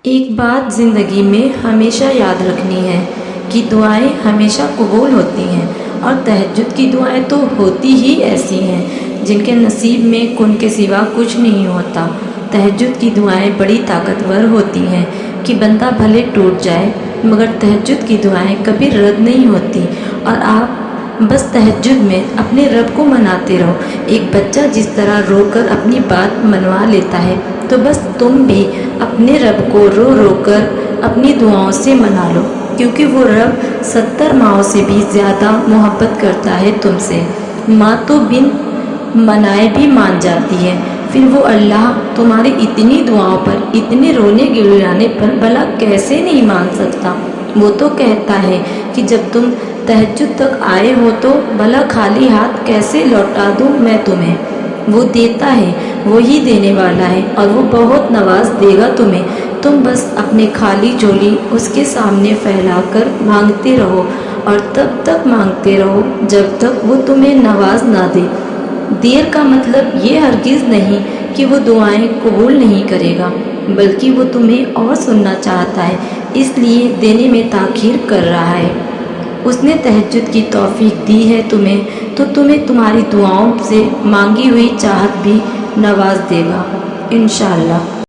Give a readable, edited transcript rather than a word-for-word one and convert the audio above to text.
ایک بات زندگی میں ہمیشہ یاد رکھنی ہے کہ دعائیں ہمیشہ قبول ہوتی ہیں، اور تہجد کی دعائیں تو ہوتی ہی ایسی ہیں جن کے نصیب میں کن کے سوا کچھ نہیں ہوتا۔ تہجد کی دعائیں بڑی طاقتور ہوتی ہیں کہ بندہ بھلے ٹوٹ جائے مگر تہجد کی دعائیں کبھی رد نہیں ہوتی، اور آپ بس تہجد میں اپنے رب کو مناتے رہو۔ ایک بچہ جس طرح رو کر اپنی بات منوا لیتا ہے، تو بس تم بھی اپنے رب کو رو رو کر اپنی دعاؤں سے منا لو، کیونکہ وہ رب 70 ماؤں سے بھی زیادہ محبت کرتا ہے تم سے۔ ماں تو بن منائے بھی مان جاتی ہے، پھر وہ اللہ تمہاری اتنی دعاؤں پر، اتنے رونے گڑگڑانے پر بھلا کیسے نہیں مان سکتا؟ وہ تو کہتا ہے کہ جب تم تہجد تک آئے ہو تو بھلا خالی ہاتھ کیسے لوٹا دوں میں تمہیں؟ وہ دیتا ہے، وہی دینے والا ہے، اور وہ بہت نواز دے گا تمہیں۔ تم بس اپنے خالی جھولی اس کے سامنے پھیلا کر مانگتے رہو، اور تب تک مانگتے رہو جب تک وہ تمہیں نواز نہ دے۔ دیر کا مطلب یہ ہرگز نہیں کہ وہ دعائیں قبول نہیں کرے گا، بلکہ وہ تمہیں اور سننا چاہتا ہے، اس لیے دینے میں تاخیر کر رہا ہے۔ اس نے تہجد کی توفیق دی ہے تمہیں، تو تمہیں تمہاری دعاؤں سے مانگی ہوئی چاہت بھی نواز دے گا، انشاءاللہ۔